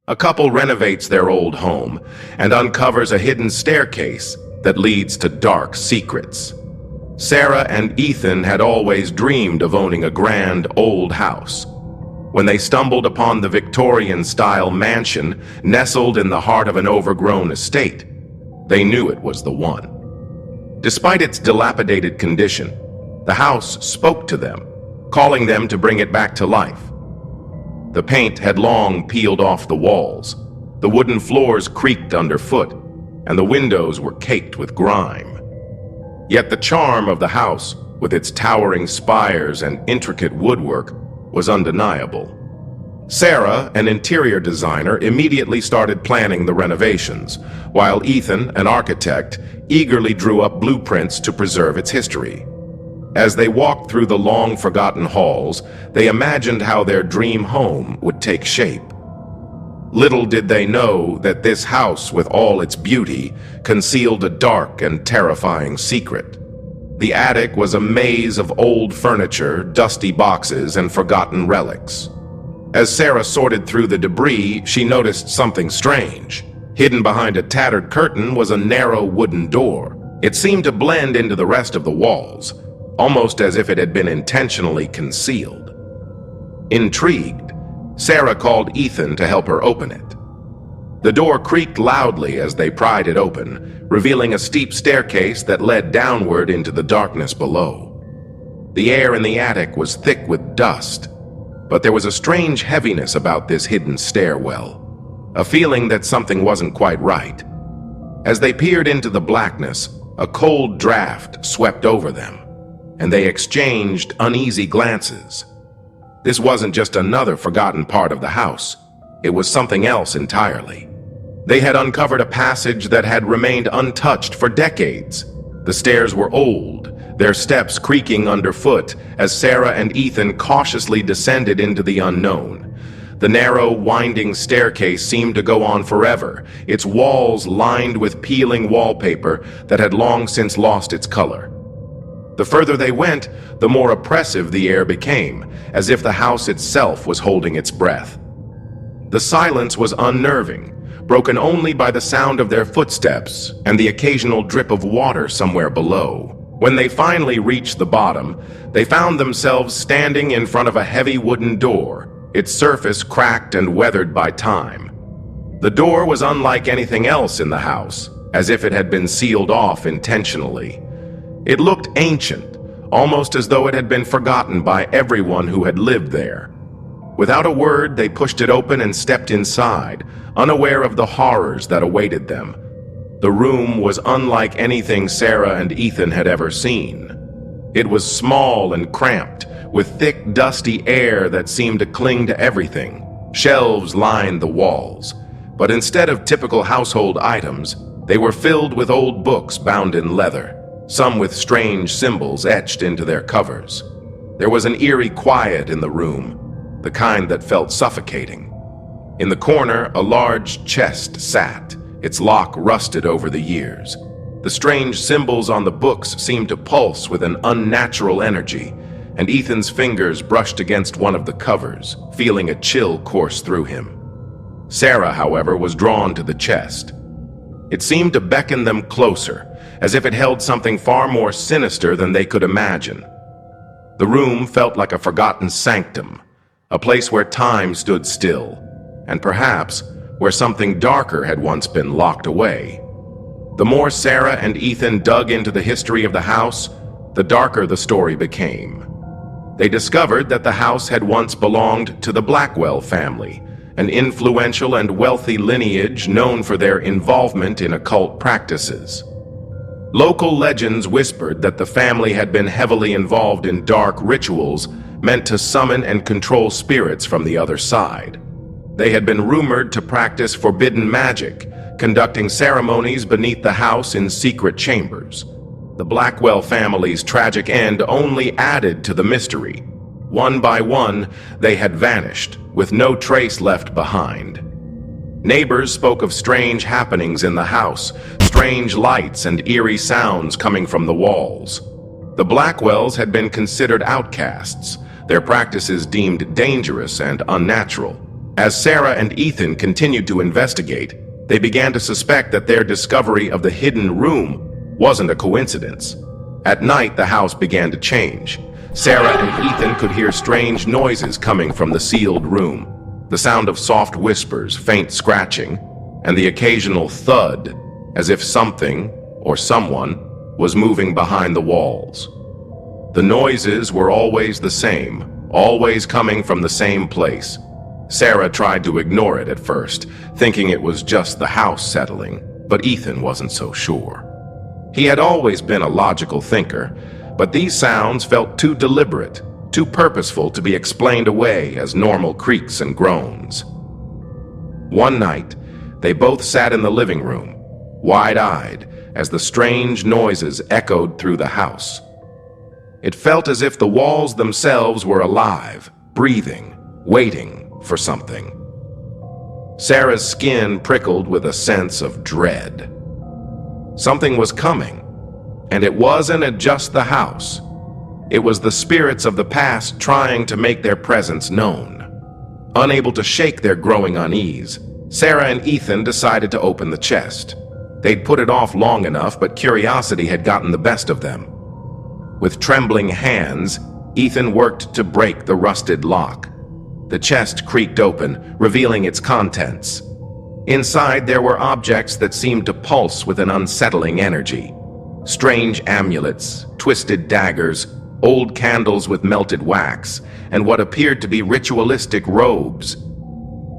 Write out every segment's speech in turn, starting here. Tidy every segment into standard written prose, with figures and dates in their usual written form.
A couple renovates their old home and uncovers a hidden staircase that leads to dark secrets. Sarah and Ethan had always dreamed of owning a grand old house. When they stumbled upon the Victorian-style mansion nestled in the heart of an overgrown estate, they knew it was the one. Despite its dilapidated condition, the house spoke to them, calling them to bring it back to life. The paint had long peeled off the walls, the wooden floors creaked underfoot, and the windows were caked with grime. Yet the charm of the house, with its towering spires and intricate woodwork, was undeniable. Sarah, an interior designer, immediately started planning the renovations, while Ethan, an architect, eagerly drew up blueprints to preserve its history. As they walked through the long-forgotten halls, they imagined how their dream home would take shape. Little did they know that this house, with all its beauty, concealed a dark and terrifying secret. The attic was a maze of old furniture, dusty boxes, and forgotten relics. As Sarah sorted through the debris, she noticed something strange. Hidden behind a tattered curtain was a narrow wooden door. It seemed to blend into the rest of the walls, almost as if it had been intentionally concealed. Intrigued, Sarah called Ethan to help her open it. The door creaked loudly as they pried it open, revealing a steep staircase that led downward into the darkness below. The air in the attic was thick with dust, but there was a strange heaviness about this hidden stairwell, a feeling that something wasn't quite right. As they peered into the blackness, a cold draft swept over them, and they exchanged uneasy glances. This wasn't just another forgotten part of the house. It was something else entirely. They had uncovered a passage that had remained untouched for decades. The stairs were old, their steps creaking underfoot as Sarah and Ethan cautiously descended into the unknown. The narrow, winding staircase seemed to go on forever, its walls lined with peeling wallpaper that had long since lost its color. The further they went, the more oppressive the air became, as if the house itself was holding its breath. The silence was unnerving, broken only by the sound of their footsteps and the occasional drip of water somewhere below. When they finally reached the bottom, they found themselves standing in front of a heavy wooden door, its surface cracked and weathered by time. The door was unlike anything else in the house, as if it had been sealed off intentionally. It looked ancient, almost as though it had been forgotten by everyone who had lived there. Without a word, they pushed it open and stepped inside, unaware of the horrors that awaited them. The room was unlike anything Sarah and Ethan had ever seen. It was small and cramped, with thick, dusty air that seemed to cling to everything. Shelves lined the walls, but instead of typical household items, they were filled with old books bound in leather, some with strange symbols etched into their covers. There was an eerie quiet in the room, the kind that felt suffocating. In the corner, a large chest sat, its lock rusted over the years. The strange symbols on the books seemed to pulse with an unnatural energy, and Ethan's fingers brushed against one of the covers, feeling a chill course through him. Sarah, however, was drawn to the chest. It seemed to beckon them closer, as if it held something far more sinister than they could imagine. The room felt like a forgotten sanctum, a place where time stood still, and perhaps where something darker had once been locked away. The more Sarah and Ethan dug into the history of the house, the darker the story became. They discovered that the house had once belonged to the Blackwell family, an influential and wealthy lineage known for their involvement in occult practices. Local legends whispered that the family had been heavily involved in dark rituals meant to summon and control spirits from the other side. They had been rumored to practice forbidden magic, conducting ceremonies beneath the house in secret chambers. The Blackwell family's tragic end only added to the mystery. One by one, they had vanished, with no trace left behind. Neighbors spoke of strange happenings in the house, strange lights and eerie sounds coming from the walls. The Blackwells had been considered outcasts, their practices deemed dangerous and unnatural. As Sarah and Ethan continued to investigate, they began to suspect that their discovery of the hidden room wasn't a coincidence. At night, the house began to change. Sarah and Ethan could hear strange noises coming from the sealed room. The sound of soft whispers, faint scratching, and the occasional thud, as if something or someone was moving behind the walls. The noises were always the same, always coming from the same place. Sarah tried to ignore it at first, thinking it was just the house settling, but Ethan wasn't so sure. He had always been a logical thinker, but these sounds felt too deliberate, too purposeful to be explained away as normal creaks and groans. One night, they both sat in the living room, wide-eyed, as the strange noises echoed through the house. It felt as if the walls themselves were alive, breathing, waiting for something. Sarah's skin prickled with a sense of dread. Something was coming, and it wasn't just the house. It was the spirits of the past trying to make their presence known. Unable to shake their growing unease, Sarah and Ethan decided to open the chest. They'd put it off long enough, but curiosity had gotten the best of them. With trembling hands, Ethan worked to break the rusted lock. The chest creaked open, revealing its contents. Inside, there were objects that seemed to pulse with an unsettling energy. Strange amulets, twisted daggers, old candles with melted wax, and what appeared to be ritualistic robes.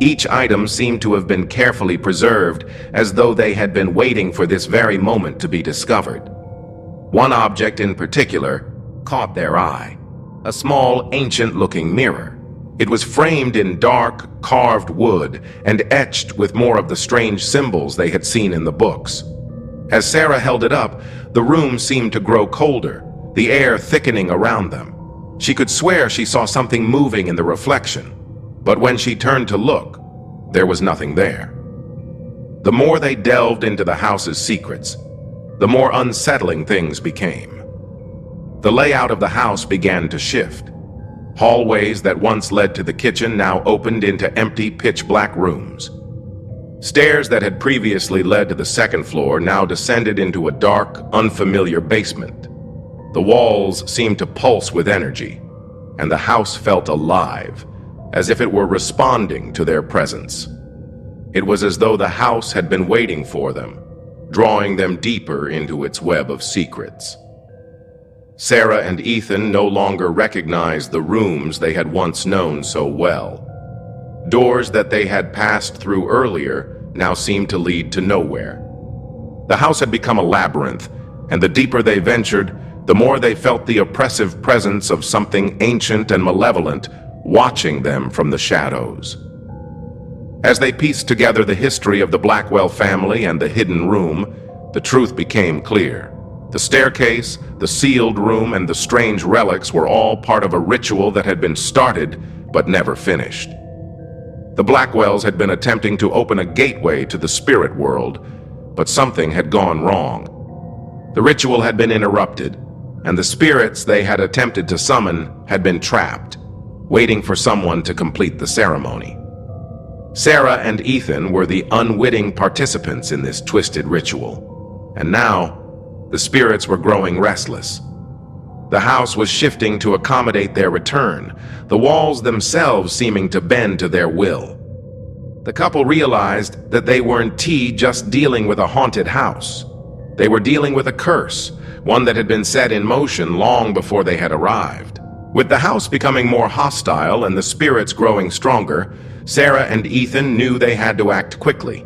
Each item seemed to have been carefully preserved, as though they had been waiting for this very moment to be discovered. One object in particular caught their eye, a small, ancient-looking mirror. It was framed in dark, carved wood and etched with more of the strange symbols they had seen in the books. As Sarah held it up, the room seemed to grow colder, the air thickening around them. She could swear she saw something moving in the reflection, but when she turned to look, there was nothing there. The more they delved into the house's secrets, the more unsettling things became. The layout of the house began to shift. Hallways that once led to the kitchen now opened into empty, pitch-black rooms. Stairs that had previously led to the second floor now descended into a dark, unfamiliar basement. The walls seemed to pulse with energy, and the house felt alive, as if it were responding to their presence. It was as though the house had been waiting for them, drawing them deeper into its web of secrets. Sarah and Ethan no longer recognized the rooms they had once known so well. Doors that they had passed through earlier now seemed to lead to nowhere. The house had become a labyrinth, and the deeper they ventured, the more they felt the oppressive presence of something ancient and malevolent watching them from the shadows. As they pieced together the history of the Blackwell family and the hidden room, the truth became clear. The staircase, the sealed room, and the strange relics were all part of a ritual that had been started but never finished. The Blackwells had been attempting to open a gateway to the spirit world, but something had gone wrong. The ritual had been interrupted, and the spirits they had attempted to summon had been trapped, waiting for someone to complete the ceremony. Sarah and Ethan were the unwitting participants in this twisted ritual, and now the spirits were growing restless. The house was shifting to accommodate their return, the walls themselves seeming to bend to their will. The couple realized that they weren't just dealing with a haunted house. They were dealing with a curse, one that had been set in motion long before they had arrived. With the house becoming more hostile and the spirits growing stronger, Sarah and Ethan knew they had to act quickly.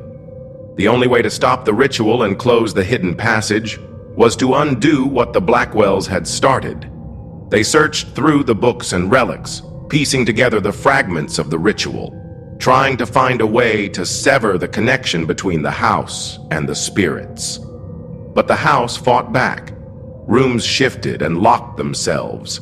The only way to stop the ritual and close the hidden passage was to undo what the Blackwells had started. They searched through the books and relics, piecing together the fragments of the ritual, trying to find a way to sever the connection between the house and the spirits. But the house fought back. Rooms shifted and locked themselves,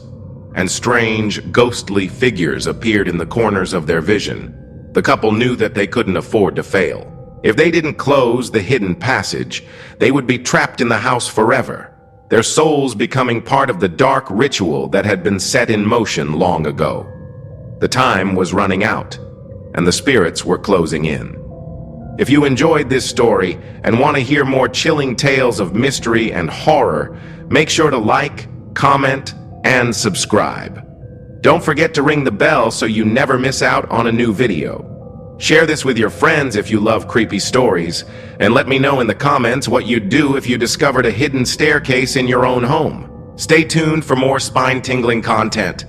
and strange, ghostly figures appeared in the corners of their vision. The couple knew that they couldn't afford to fail. If they didn't close the hidden passage, they would be trapped in the house forever, their souls becoming part of the dark ritual that had been set in motion long ago. The time was running out. and the spirits were closing in. If you enjoyed this story and want to hear more chilling tales of mystery and horror, make sure to like, comment, and subscribe. Don't forget to ring the bell so you never miss out on a new video. Share this with your friends if you love creepy stories, and let me know in the comments what you'd do if you discovered a hidden staircase in your own home. Stay tuned for more spine-tingling content.